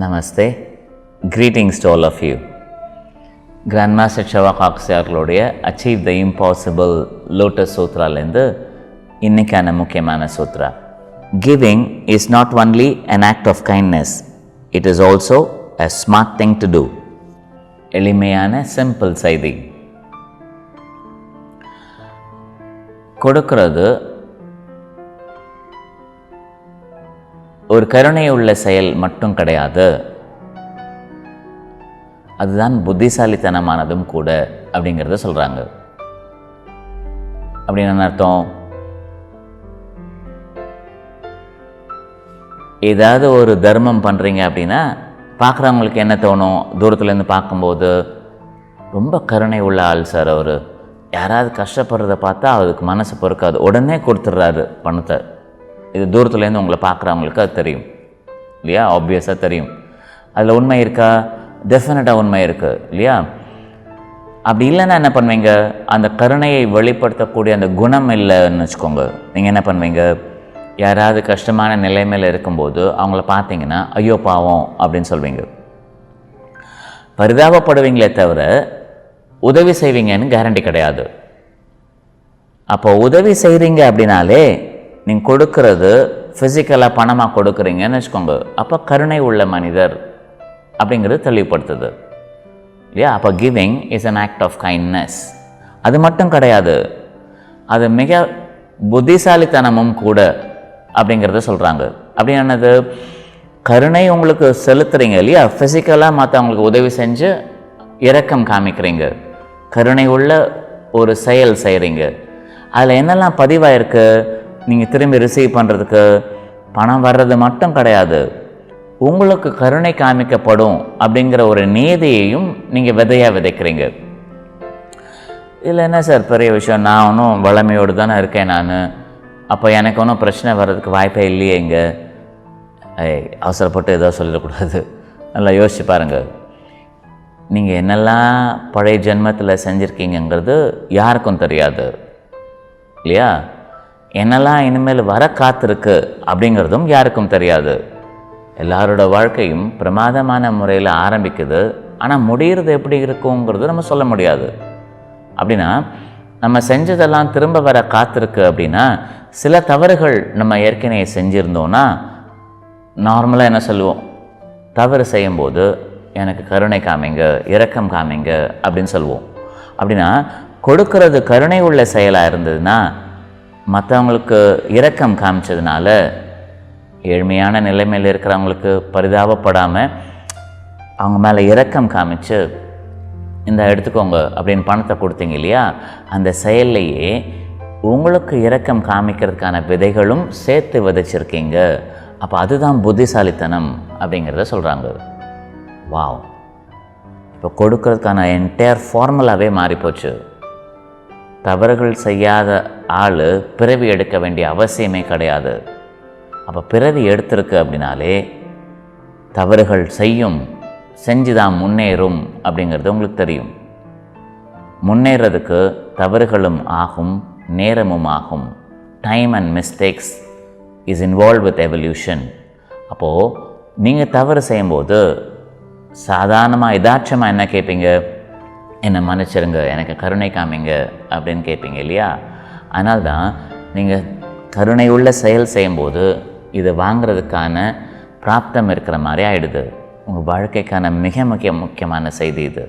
Namaste. greetings to all of you. Grandmaster Chava அவர்களுடைய achieve the impossible lotus சூத்ராலேருந்து இன்னைக்கான முக்கியமான சூத்ரா. Giving is not only an act of kindness, it is also a smart thing to do. எளிமையான simple செய்தி. கொடுக்கிறது ஒரு கருணை உள்ள செயல் மட்டும் கிடையாது, அதுதான் புத்திசாலித்தனமானதும் கூட அப்படிங்கிறத சொல்கிறாங்க. அப்படின்னு என்ன அர்த்தம்? ஏதாவது ஒரு தர்மம் பண்ணுறீங்க அப்படின்னா பார்க்குறவங்களுக்கு என்ன தோணும்? தூரத்துலேருந்து பார்க்கும்போது ரொம்ப கருணை உள்ள ஆள் சார் அவர், யாராவது கஷ்டப்படுறத பார்த்தா அதுக்கு மனசு பொறுக்காது, உடனே கொடுத்துட்றாரு பணத்தை. இது தூரத்துலேருந்து உங்களை பார்க்குறவங்களுக்கு அது தெரியும் இல்லையா? ஆப்வியஸாக தெரியும். அதில் உண்மை இருக்கா? டெஃபினட்டாக உண்மை இருக்குது இல்லையா? அப்படி இல்லைன்னா என்ன பண்ணுவீங்க? அந்த கருணையை வெளிப்படுத்தக்கூடிய அந்த குணம் இல்லைன்னு வச்சுக்கோங்க, நீங்கள் என்ன பண்ணுவீங்க? யாராவது கஷ்டமான நிலைமையில் இருக்கும்போது அவங்கள பார்த்தீங்கன்னா ஐயோ பாவம் அப்படின்னு சொல்வீங்க, பரிதாபப்படுவீங்களே தவிர உதவி செய்வீங்கன்னு கேரண்டி கிடையாது. அப்போ உதவி செய்கிறீங்க அப்படின்னாலே நீங்கள் கொடுக்கறது ஃபிசிக்கலாக பணமாக கொடுக்குறீங்கன்னு வச்சுக்கோங்க, அப்போ கருணை உள்ள மனிதர் அப்படிங்கிறது தெளிவுபடுத்துது இல்லையா? அப்போ giving is an act of kindness. அது மட்டும் கிடையாது, அது மிக புத்திசாலித்தனமும் கூட அப்படிங்கிறத சொல்கிறாங்க. அப்படி என்னது? கருணை உங்களுக்கு செலுத்துறீங்க இல்லையா? ஃபிசிக்கலாக மற்றவங்களுக்கு உதவி செஞ்சு இரக்கம் காமிக்கிறீங்க, கருணை உள்ள ஒரு செயல் செய்கிறீங்க. அதில் என்னெல்லாம் பதிவாயிருக்கு? நீங்கள் திரும்பி ரிசீவ் பண்ணுறதுக்கு பணம் வர்றது மட்டும் கிடையாது, உங்களுக்கு கருணை காமிக்கப்படும் அப்படிங்கிற ஒரு நீதியையும் நீங்கள் விதையாக விதைக்கிறீங்க. இதில் என்ன சார் பெரிய விஷயம்? நான் ஒன்றும் வளமையோடு தானே இருக்கேன் நான், அப்போ எனக்கு ஒன்றும் பிரச்சனை வர்றதுக்கு வாய்ப்பே இல்லையே. இங்கே அவசரப்பட்டு ஏதோ சொல்லிடக்கூடாது. நல்லா யோசிச்சு பாருங்கள். நீங்கள் என்னெல்லாம் பழைய ஜென்மத்தில் செஞ்சுருக்கீங்கிறது யாருக்கும் தெரியாது இல்லையா? என்னெல்லாம் இனிமேல் வர காத்திருக்கு அப்படிங்கிறதும் யாருக்கும் தெரியாது. எல்லாரோட வாழ்க்கையும் பிரமாதமான முறையில் ஆரம்பிக்குது, ஆனால் முடிகிறது எப்படி இருக்குங்கிறது நம்ம சொல்ல முடியாது. அப்படின்னா நம்ம செஞ்சதெல்லாம் திரும்ப வர காத்திருக்கு அப்படின்னா சில தவறுகள் நம்ம ஏற்கனவே செஞ்சுருந்தோன்னா நார்மலாக என்ன சொல்லுவோம்? தவறு செய்யும்போது எனக்கு கருணை காமிங்க, இரக்கம் காமிங்க அப்படின்னு சொல்லுவோம். அப்படின்னா கொடுக்கறது கருணை உள்ள செயலாக இருந்ததுன்னா மற்றவங்களுக்கு இரக்கம் காமிச்சதுனால ஏழ்மையான நிலைமையில் இருக்கிறவங்களுக்கு பரிதாபப்படாமல் அவங்க மேலே இரக்கம் காமிச்சு இந்த எடுத்துக்கோங்க அப்படின்னு பணத்தை கொடுத்தீங்க இல்லையா? அந்த செயல்லையே உங்களுக்கு இரக்கம் காமிக்கிறதுக்கான விதைகளும் சேர்த்து விதைச்சிருக்கீங்க. அப்போ அதுதான் புத்திசாலித்தனம் அப்படிங்கிறத சொல்கிறாங்க. வாவ்! இப்போ கொடுக்கறதுக்கான என்டையர் ஃபார்முலாவே மாறிப்போச்சு. தவறுகள் செய்யாத ஆள் பிறவி எடுக்க வேண்டிய அவசியமே கிடையாது. அப்போ பிறவி எடுத்திருக்கு அப்படின்னாலே தவறுகள் செஞ்சு தான் முன்னேறும் அப்படிங்கிறது உங்களுக்கு தெரியும். முன்னேறதுக்கு தவறுகளும் ஆகும், நேரமும் ஆகும். Time and mistakes is involve with evolution. அப்போது நீங்கள் தவறு செய்யும்போது சாதாரணமாக எதாச்சமாக என்ன கேட்பீங்க? என்னை மன்னிச்சிருங்க, எனக்கு கருணை காமிங்க அப்படின்னு கேட்பீங்க இல்லையா? அதனால்தான் நீங்கள் கருணை உள்ள செயல் செய்யும்போது இது வாங்கிறதுக்கான பிராப்தம் இருக்கிற மாதிரி ஆகிடுது. உங்கள் வாழ்க்கைக்கான மிக முக்கியமான செய்தி இது.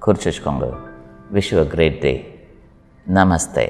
குறிச்சு வச்சுக்கோங்க. Wish you a great day. Namaste.